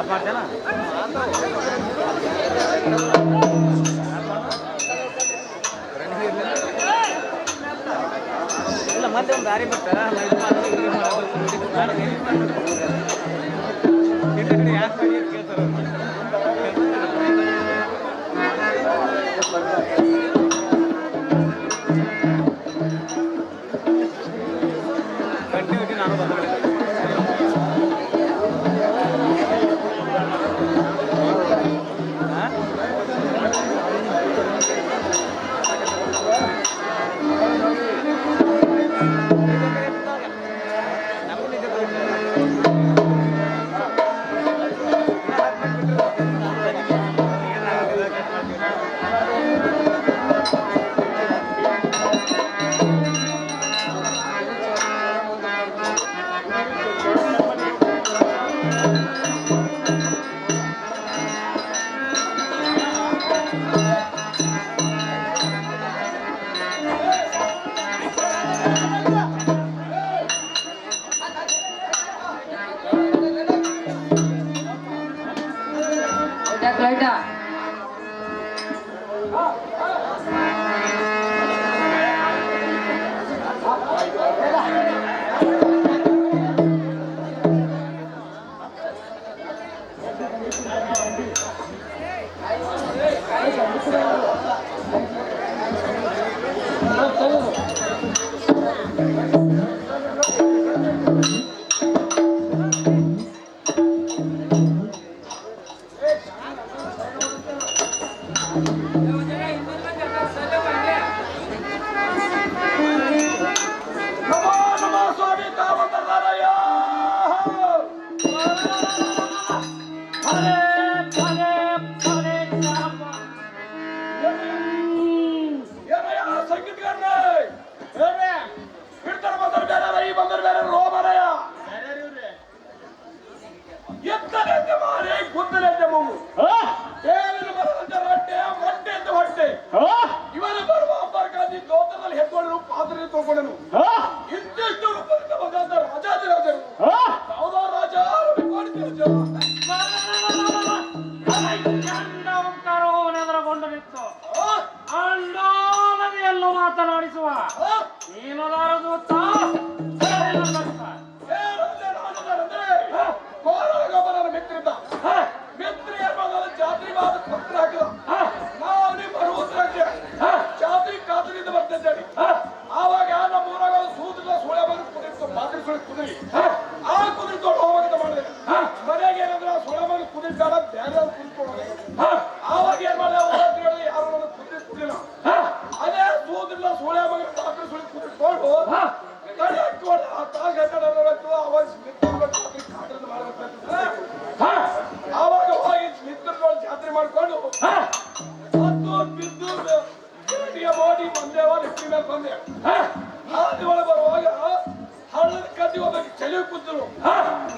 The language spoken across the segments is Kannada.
ಮಾಡ್ತೇನ ಇಲ್ಲ ಮತ್ತೆ ಒಂದು ದಾರಿ ಬಿಟ್ಟ ಯಾಕೆ ಕೇಳ್ತಾರ ಕಂಟಿನ್ಯೂಟಿ ನಾನು ಬಂದ ಮಾತನಾಡಿಸುವ ಜಾತ್ರೆ ಖಾತ್ರಿಯಿಂದ ಬರ್ತಿದ್ದೇನೆ. ಆವಾಗ ನಮ್ಮ ಊರಾಗ ಸೂತ್ರ ಸೋಳೆ ಬಂದು ಕುದಿರ್ತು ಮಾತ್ರ ಕುದುರಿ ಆ ಕುದುರೆ ತೊಗೊಂಡು ಹೋಗಂತ ಮಾಡಿದೆ. ಮನೆಗೆ ಏನಂದ್ರೆ ಸೋಳೆ ಬಂದು ಕುದಿರ್ತಾರ ಬೇರೆ ಕುದಿಸ್ಕೊಂಡು ಆವಾಗ ಏನ್ ಮಾಡಿದೆ ಯಾರು ಕುದುರೆ ಕುದಿಲ್ಲ. ಅದೇ ಸೂದ್ರಿಲ್ಲ ಸೋಳೆ ಮಗ ಮಾತ್ರ ಸುಳಿ ಕುದಿಸ್ಕೊಂಡು ತಡೆ ಹಾಕಿಕೊಂಡು ಆ ತಾಗ ಅವಾಗ ಜಾತ್ರೆ ಮಾಡಬೇಕು. ಆವಾಗ ಹೋಗಿ ಮಿತ್ರಗಳು ಜಾತ್ರೆ ಮಾಡ್ಕೊಂಡು ಬಿದ್ದು ಮಾಡಿ ಬಂದೇವ ನೆಟ್ಟಿ ಮೇಲೆ ಬಂದೆ. ಹಾದಿ ಒಳಗೆ ಬರುವಾಗ ಹಳ್ಳದ ಕದ್ದಿ ಹೋಗಿ ಚಳಿ ಕೂತರು.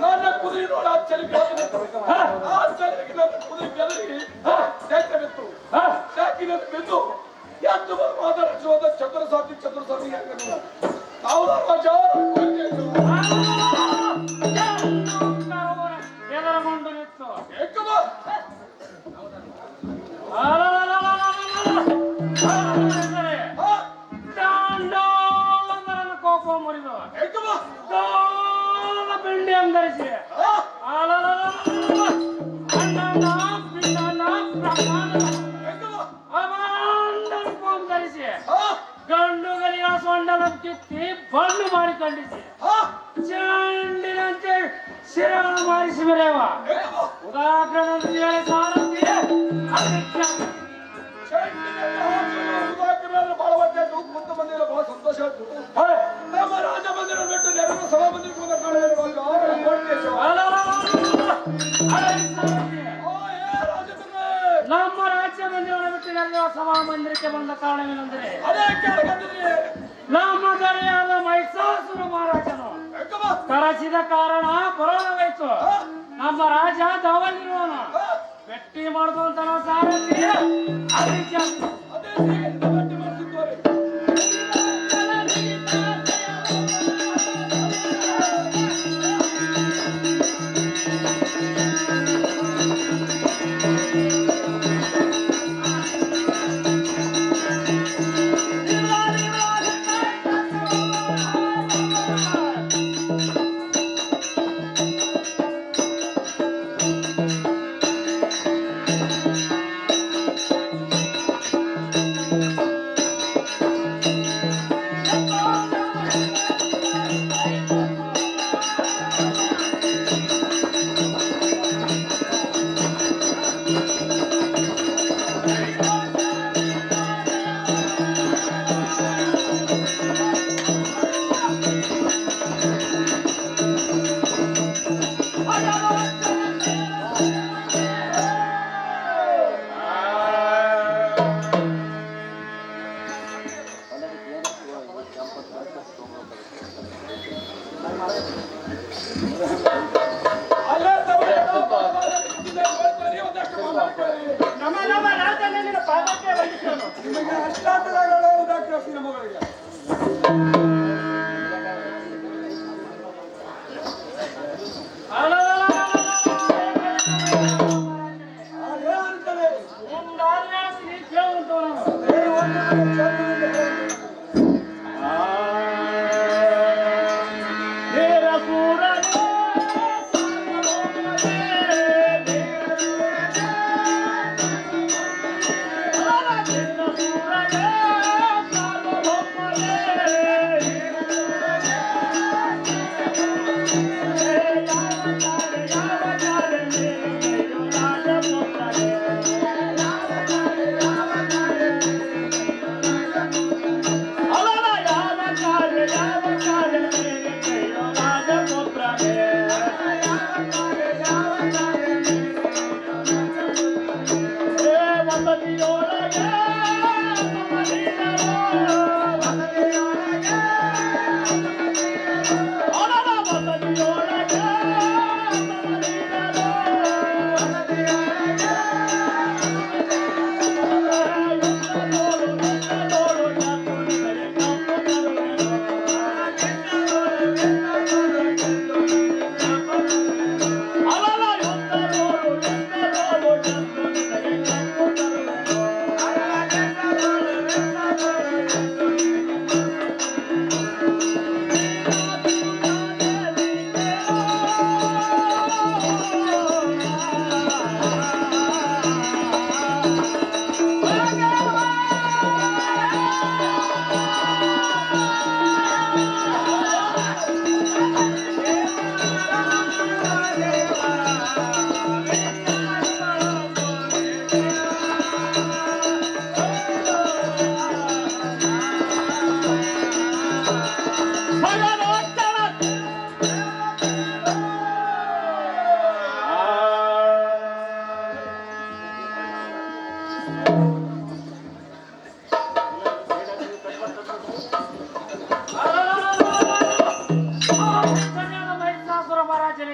ನನ್ನ ಕುದುರೆ ನೋಡಿ ಆ ಚಳಿ ಆ ಚಳಿಗೆ ನನ್ನ ಕುದುರೆ ಬೆದರಿ ತೆಕ್ಕ ಬಿತ್ತು. ತೆಕ್ಕಿನ ಬಿದ್ದು ಎಂದು ಮಾತಾಡಿಸುವಾಗ ಚತುರ ಸಾಧಿ ಎದರಗೊಂಡು ನಿಂತು ಕೋಪ ಮುರಿದು ಬಿಂಡಿ ಅಂದರಿಸಿ ಧರಿಸಿ ಗಂಡುಗಲಿಯ ಸೊಂಡಲ ಕಿತ್ತಿ ಬಣ್ಣು ಮಾಡಿ ಖಂಡಿಸಿ ಚಂಡಿನಂತೆ ಶಿರವನ್ನು ಮಾರಿಸಿ ಮೆರೆಯುವ ಉದಾಗ್ರನ ಸಾರಥಿ ಬಹಳ ಸಂತೋಷ ಆಯ್ತು. ನಮ್ಮ ರಾಜ ಮಂದಿರ ಬಿಟ್ಟು ನೆರವು ಸಭಾ ಮಂದಿರಕ್ಕೆ ನಮ್ಮ ರಾಜ್ಯ ಮಂದಿರವನ್ನು ಬಿಟ್ಟು ನೆರವು ಸಭಾ ಮಂದಿರಕ್ಕೆ ಬಂದ ಕಾರಣವೇನೆಂದರೆ ನಮ್ಮ ದೊರೆಯಾದ ಮಹಿಷಾಸುರ ಮಹಾರಾಜನು ಕರೆಸಿದ ಕಾರಣ ಬರೋಣವಾಯ್ತು. ನಮ್ಮ ರಾಜ ದಾವಲ್ಲಿರುವನು ಗಟ್ಟಿ ಮಾಡ್ಕೊಂತ ಸಾರಥಿ ಅದಕ್ಕೆ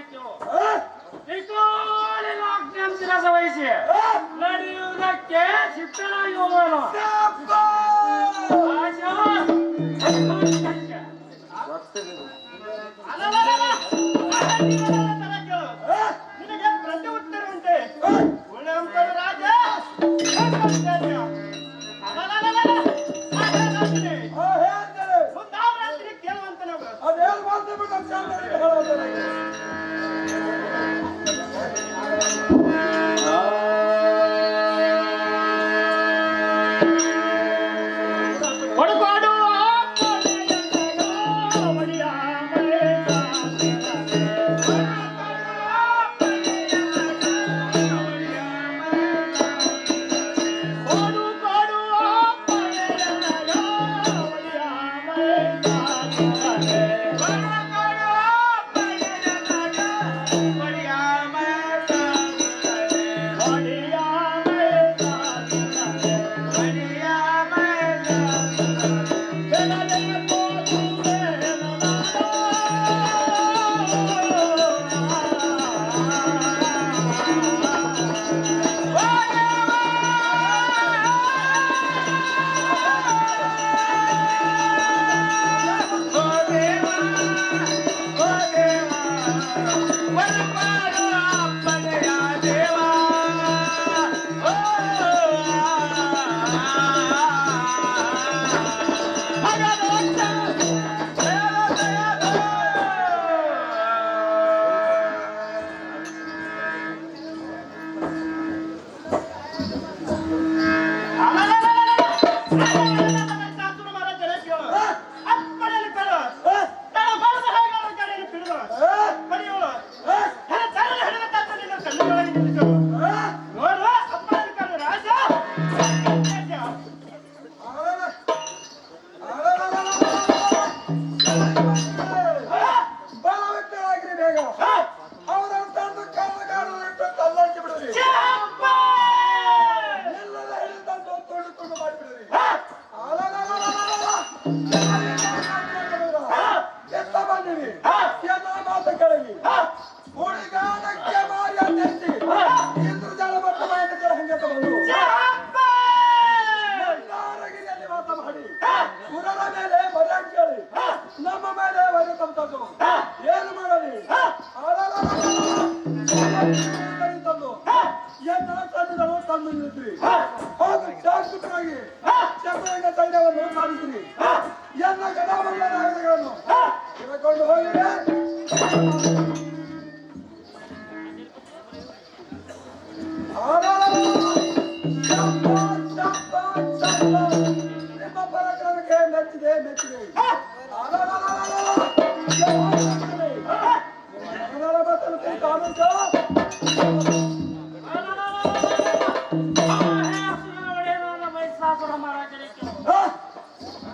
ಕೇಳು ದಿಕ್ಕೋಲಿನ ವಹಿಸಿ ನಡೆಯುವುದಕ್ಕೆ ಸಿದ್ಧನಾಗಿ ಹೋಗೋಣ ನಿನಗೆ ಪ್ರತಿ ಉತ್ತರ ಉಂಟೆ ಒಳ್ಳೆ ರಾಜ ಮುಂದಾವರಾತ್ರಿ ಕೇಳುವಂತ ನಾವು ಅದೇನು ಮಾತು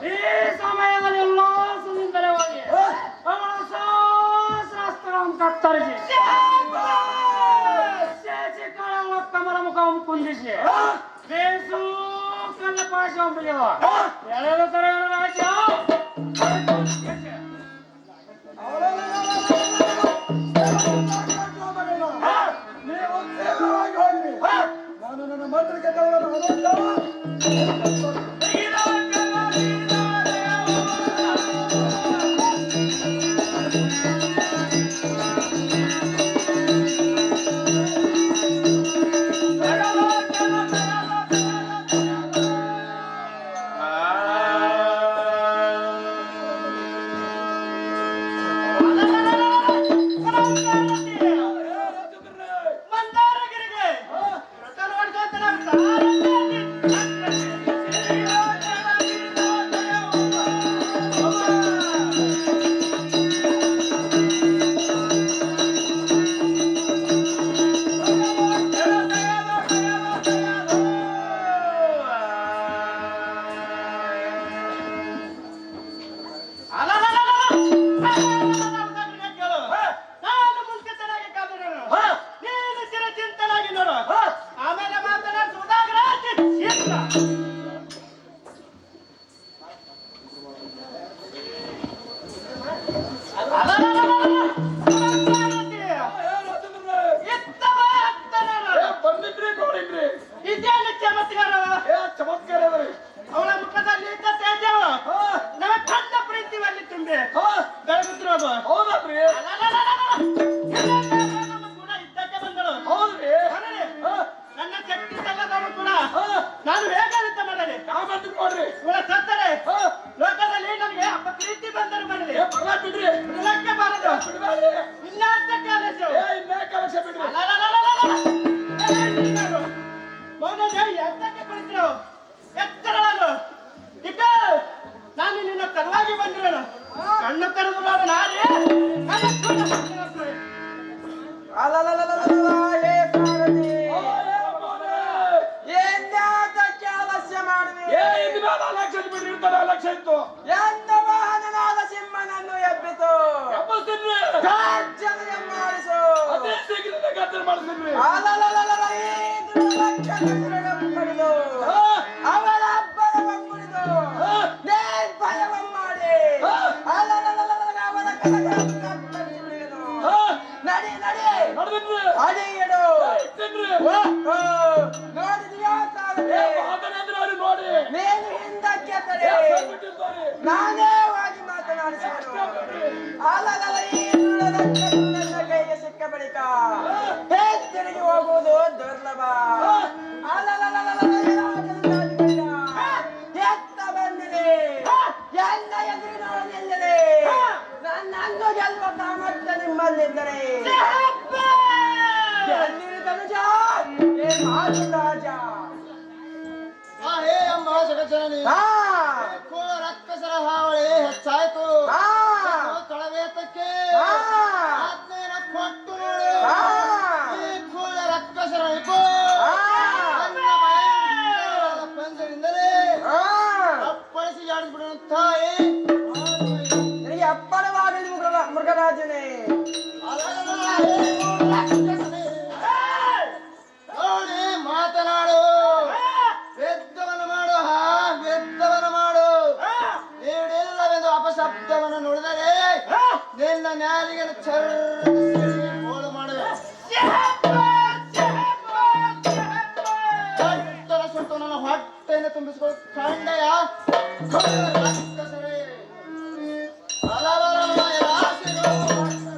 ಈ ಸಮಯದಲ್ಲಿ ಉಲ್ಲಾಸದಿಂದಲೇ ಹೋಗಿ ಅವಳ ಸಹಸ್ರಾಸ್ತ್ರಗಳನ್ನು ಕತ್ತರಿಸಿ ಕಮಲ ಮುಖವನ್ನು ಕುಂದಿಸಿ ಬೇಸು ಕಲ್ಲ ಪಾಶ ಎಳೆದ ತರ ರಾಜ್ಯ ನಾನು ನನ್ನ ಮಂತ್ರಕ್ಕೆ ಅಲ್ಲ ಮಾಡಿಸಿದ್ರಿ ಅಲಲಲಲಲ, ಈ ದುರ್ಲಕ್ಷಣಗಳನ್ನು ಕಡಿದು, ಅವಳ ಅಬ್ಬರವ ಮುರಿದು, ನೇರ್ ಭಯವ ಮಾಡಿ, ಅಲಲಲಲಲ, ಅವಳ ಕನಕಗಳನ್ನು ಕತ್ತರಿಸಿಬಿಡುವೆನು. ನಡಿ ನಡಿ ನಡೆದಿದ್ರಿ ಅಡಿಯಡು. ಇಟ್ಟಿದ್ರಿ ನೋಡಿದೆಯಾ ಸಾಗದೆ? ಮಾತನಾಡಿದ್ರೆ ನೋಡಿ ನೀನು ಹಿಂದಕ್ಕೆ ತಡೆ, ಬಿಟ್ಟಿದ್ದಾರೆ ನಾನೇ ಹೋಗಿ ಮಾತನಾಡಿಸುವೆನು. ಅಲಲಲ, ಈ ದುರ್ಲಕ್ಷಣವು ನನ್ನ ಕೈಗೆ ಸಿಕ್ಕ ಬಳಿಕ ಹಿಂತಿರುಗಿ ಹೋಗುವುದು ದುರ್ಲಭ. ಅಲಲಲಲಲ, ಎತ್ತ ಬಂದಿದೆ, ಎಲ್ಲ ಎದುರಿನೊಳಗಿಲ್ಲದೆ ನನ್ನನ್ನು ಗೆಲ್ಲುವ ಸಾಮರ್ಥ್ಯ ನಿಮ್ಮಲ್ಲಿದ್ದರೆ ಗೆಲ್ಲಿರಿ ಧನುಜ, ಏ ಮಾತು ರಾಜ. ಹೇ ಅಮ್ಮ ಜಗಜ್ಜನನಿ, ಹಾ ಕುಲ ರಕ್ಕಸರ ಹಾವಳಿ ಹೆಚ್ಚಾಯ್ತು. ಹಾ ಕಳವೇತಕ್ಕೆ ಹಾ ಆಜ್ಞೆನ ಕೊಟ್ಟು ನೋಡು. ಹಾ ಈ ಕುಲ ರಕ್ಕಸರ ಹಿಪು ಹಾ ನನ್ನ ಬಾಯಿಂದ ಪಂಜರಿಂದಲೇ ಹಾ ಅಪ್ಪಳಿಸಿ ಜಾಡಿಸ್ಬಿಡೋಣ ತಾಯಿ. ನಿನಗೆ ಅಪ್ಪಣವಾಗಲಿ ಮೃಗರಾಜನೇ. ನೋಡಿ ಮಾತನಾಡು, ಯುದ್ಧವನ್ನು ಮಾಡು, ಯುದ್ಧವನ್ನು ಮಾಡು. ನೀಡಿಲ್ಲವೆಂದು ಅಪಶಬ್ದವನ್ನು ನುಡಿದರೆ ನಿನ್ನ ನ್ಯಾಲಿಗೆ ಗೋಳು ಮಾಡುವೆ. ಕಟ್ಟಲ ಸುಟ್ಟು ನನ್ನ ಹೊಟ್ಟೆಯನ್ನು ತುಂಬಿಸಿಕೊಳ್ಳು ಖಂಡಯ ರಕ್ಕಸರೇ.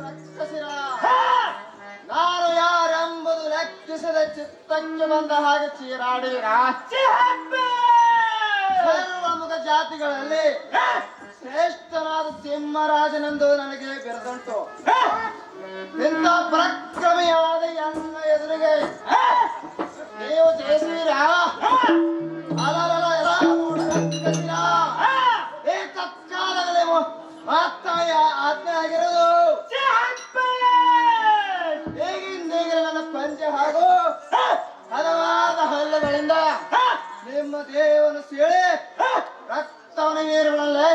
ರಕ್ಕಸಿರ, ನಾನು ಯಾರೆಂಬುದು ಲೆಕ್ಕಿಸದೆ ಚಿತ್ತಕ್ಕೆ ಬಂದ ಹಾಗೆ ಚೀರಾಡಿರ. ಸರ್ವಮುಖ ಜಾತಿಗಳಲ್ಲಿ ಶ್ರೇಷ್ಠನಾದ ಸಿಂಹರಾಜನೆಂದು ನನಗೆ ಬಿರುದುಂಟು. ಇಂಥ ಪರಾಕ್ರಮಿಯಾದ ನನ್ನ ಎದುರಿಗೆ ನೀವು ಜಯಿಸುವಿರಾ? ಅಲಲಲ, ಎಲ್ಲ ರಕ್ಕಸಿರ, ಈ ತತ್ಕಾಲದಲ್ಲಿ ಮಾತಾಯ ಆಜ್ಞೆ ಆಗಿರೋದು. ಹೇಗಿಂದೀಗ ನನ್ನ ಪಂಚೆ ಹಾಗೂ ಹಲವಾದ ಹಲ್ಲುಗಳಿಂದ ನಿಮ್ಮ ದೇಹವನ್ನು ಸೀಳಿ ರಕ್ತವನ್ನು ನೀರುಗಳಲ್ಲೇ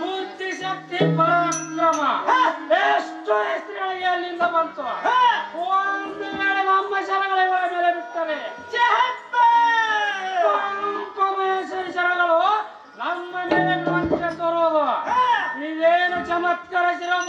ಬುದ್ಧಿಶಕ್ತಿ ಪರಾಕ್ರಮ ಎಷ್ಟು ಸ್ತ್ರೀಗಳಿಗೆ ಅಲ್ಲಿಂದ ಬಂತು. ಒಂದು ವೇಳೆ ನಮ್ಮ ಶರಗಳ ಮೇಲೆ ಬಿಟ್ಟರೆ ಮಹೇಶ್ವರಿ ಶರಗಳು ನಮ್ಮ ಮೇಲೆ ಬಿಡುವಂತೆ ತೋರುವುದು. ಇದೇನು ಚಮತ್ಕಾರ ಶ್ರಮ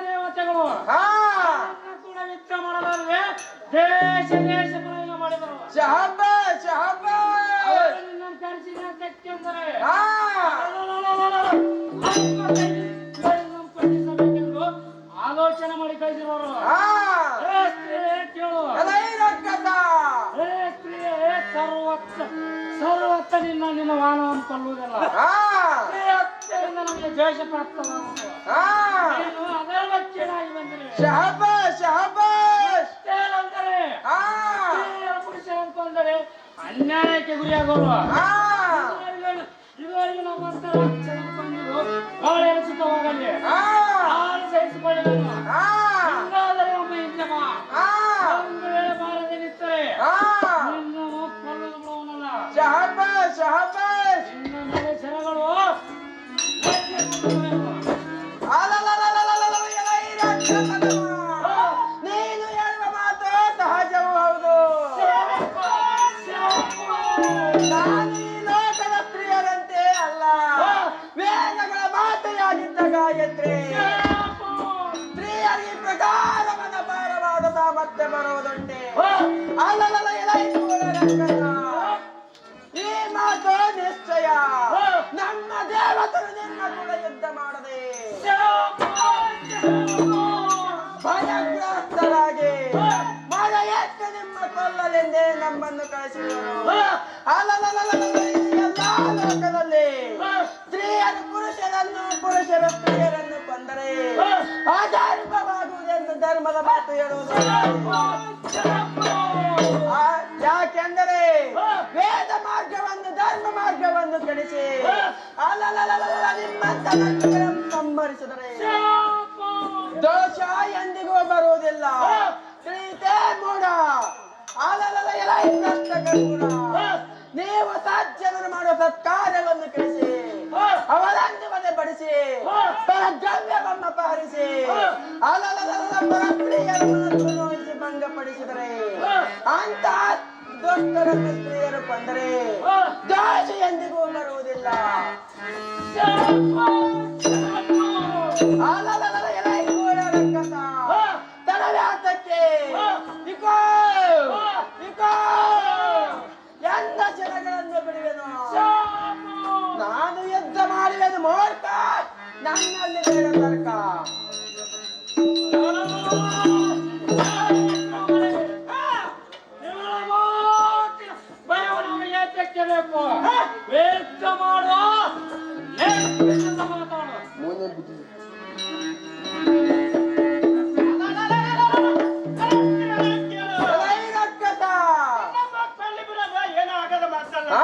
ದೇವತೆಗಳು ಕೂಡ ಯುದ್ಧ ಮಾಡಲಾರದೆ ದೇಶ ದೇಶ ಪ್ರಯಾಣ ಮಾಡಿದರು. ಕರೆಸಿದರೆ ಆಲೋಚನೆ ಮಾಡಿ ಕಳಿಸಿರೋರು. ಕೇಳು, ಸರ್ವತ್ತ ನಿನ್ನ ವಾಹನವನ್ನು ಕೊಲ್ಲುವುದಿಲ್ಲ. ನಮಗೆ ದ್ವೇಷ ಪ್ರಾಪ್ತವಾಗುವುದು. ಅದರ ಲಕ್ಷಣಾಗಿ ಬಂದಿದೆ. ಪುರುಷರು ಅಂತಂದರೆ ಅನ್ಯಾಯಕ್ಕೆ ಗುರಿಯಾಗೋರು. ಇದುವರೆಗೆ ನಮ್ಮಂತ ಬಂದಿದ್ದು ಬಹಳ ಸುಖವಾಗಲಿ ಸಹಿಸಿಕೊಳ್ಳಬೇಕು. ಹಿಂಗಾದರೆ ನಮ್ಮ ಹಿಂದೆ ಬಾ. ಒಂದು ವೇಳೆ ಬಾರದೆ ನಿಂತರೆ ನಿನ್ನ ಕೊಲ್ಲಲು ಬಿಡುವನಲ್ಲ. ನಿನ್ನ ಮೇಲೆ ಸೆರೆಗಳು ನೀನು ಹೇಳುವ ಮಾತು ಪ್ರಕಾರವನ್ನ ಪಾರ ಮಾಡುತ್ತಾ ಮತ್ತೆ ಬರುವುದುಂಟೆ. ಅಲ್ಲಲ್ಲ ಎಲೈ ಮೂಢರಕ್ಕಸ, ಈ ಮಾತು ನಿಶ್ಚಯ. ನಮ್ಮ ದೇವತರು ನಿಮ್ಮ ಕೂಡ ಯುದ್ಧ ಮಾಡದೆ ಭಯಗ್ರಸ್ತರಾಗಿ ಮರ ಎತ್ತು ನಿಮ್ಮ ಕೊಲ್ಲಲೆಂದೇ ನಮ್ಮನ್ನು ಕಳಿಸಿದರು. ಅಲ್ಲಲ್ಲ ಎಲ್ಲಾ ಲೋಕದಲ್ಲಿ ಸ್ತ್ರೀಯರು ಪುರುಷರನ್ನು, ಪುರುಷರು ಸ್ತ್ರೀಯರನ್ನು ಕೊಂದರೆ ಅಧರ್ಮವಾಗುವುದೆಂದು ಧರ್ಮದ ಮಾತು ಹೇಳುವುದು. ಯಾಕೆಂದರೆ ವೇದ ಮಾರ್ಗವನ್ನು, ಧರ್ಮ ಮಾರ್ಗವನ್ನು ಕೆಡಿಸಿ ಅಲ್ಲಲ್ಲ ನಿಮ್ಮಂತ ನನ್ನಗಳನ್ನು ಸಂಹರಿಸಿದರೆ ದೋಷ ಎಂದಿಗೂ ಬರುವುದಿಲ್ಲ. ತಿಳಿತೇ ಮೂಢ, ಅಲ್ಲಲ್ಲ ಎಲೈ ಭ್ರಷ್ಟಕೂಡ, ನೀವು ಸಜ್ಜನರು ಮಾಡುವ ಸತ್ಕಾರ್ಯವನ್ನು ಕೆಡಿಸಿ ಅವರನ್ನು ಬಡಿಸಿ ದ್ರವ್ಯವನ್ನು ಅಪಹರಿಸಿ ಅಲ್ಲಲ್ಲ ಪರಸ್ತ್ರೀಯರ ಮನಸ್ಸನ್ನು ನೋಯಿಸಿ ಭಂಗಪಡಿಸಿದರೆ ಅಂತ ದುಷ್ಟರನ್ನು ಸ್ತ್ರೀಯರು ಕೊಂದರೆ ದೋಷ ಎಂದಿಗೂ ಬರುವುದಿಲ್ಲ. ಅಲ್ಲಲ್ಲ ಎಲೈ ಮೂಢರಕ್ಕಸ, ತಡವ್ಯಾತಕ್ಕೆ ಇಕೋ ಇಕೋ ಎಲ್ಲ ಜನಗಳನ್ನು ಬಿಡುವೆನು. ನಾನು ಯುದ್ಧ ಮಾಡುವೆನು ಮೂರ್ಖ, ನನ್ನಲ್ಲಿ ಬೇಡ ತರ್ಕ. ಬೇಕು ವೇದ ಮಾಡೋ ಮಾತಾಡೋ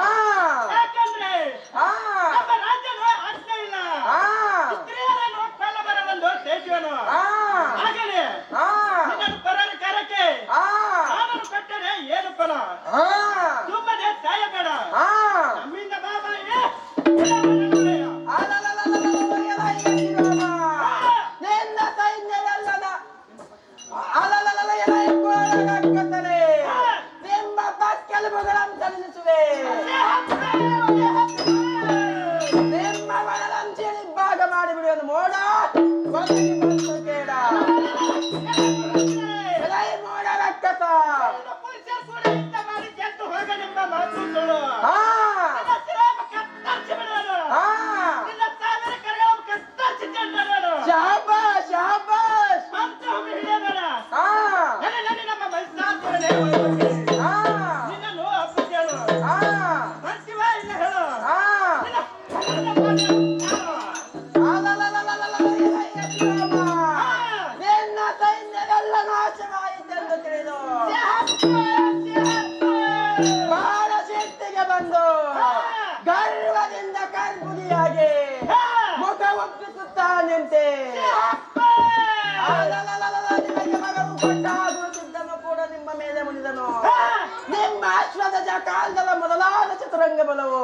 ನಿಮ್ಮ ಅಶ್ವದ ಕಾಲದ ಮೊದಲಾದ ಚತುರಂಗ ಬಲವು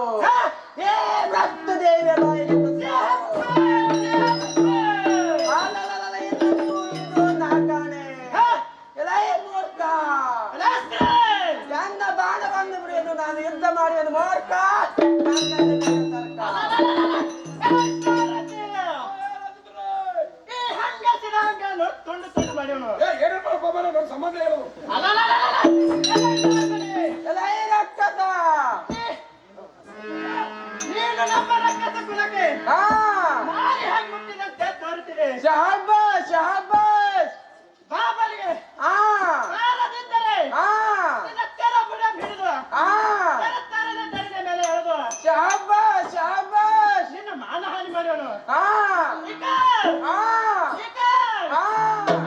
ಏ ರಕ್ತ ದೇವಿಯಲ್ಲ ನಾಕಾಣೆ ಎಲೈ ಮೂರ್ಖ, ನನ್ನ ಬಾಣವನ್ನು ಬಿಡುವುದು, ನಾನು ಯುದ್ಧ ಮಾಡುವುದು ಮೂರ್ಖ. ಸಂಬಂಧ ಹೇಳುದು ಎಲೈ ರಕ್ಕಸ, ನೀನು ನಮ್ಮ ರಕ್ಕಸ ಕುಲಕ್ಕೆ ಮಾರಿ ಹಾಗೆ ಮುಟ್ಟಿದಂತೆ ತೋರುತ್ತಿದೆ. ಶಹಬ್ಬಾಸ್ ಶಹಬ್ಬಾಸ್ ಬಾಬಲಿಗೆ ಬಾರದಿದ್ದರೆ ನಿನ್ನ ತೆರ ಬುಡ ಹಿಡಿದು ತೆರತರದ ತಡಿದ ಮೇಲೆ ಎಳೆದು ಶಹಬ್ಬಾಸ್ ಶಹಬ್ಬಾಸ್ ನಿನ್ನ ಮಾನಹಾನಿ ಮಾಡೋನು.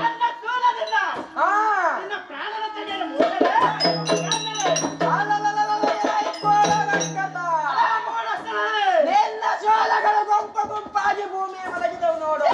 ನನ್ನ ಸೂಲದಿಂದ ನಿನ್ನ ಪ್ರಾಣನ ತೆಗೆಯಲು ಮೂಡಲೇ ನಿನ್ನ ಸೋಲಗಳು ಗುಂಪು ಗುಂಪಾಗಿ ಭೂಮಿಯ ಮಲಗಿದವು ನೋಡು.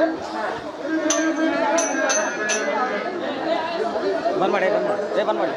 ಬರ್ತದೆ. ಬಂದ್ ಮಾಡಿ ಬಂದ್ ಮಾಡಿ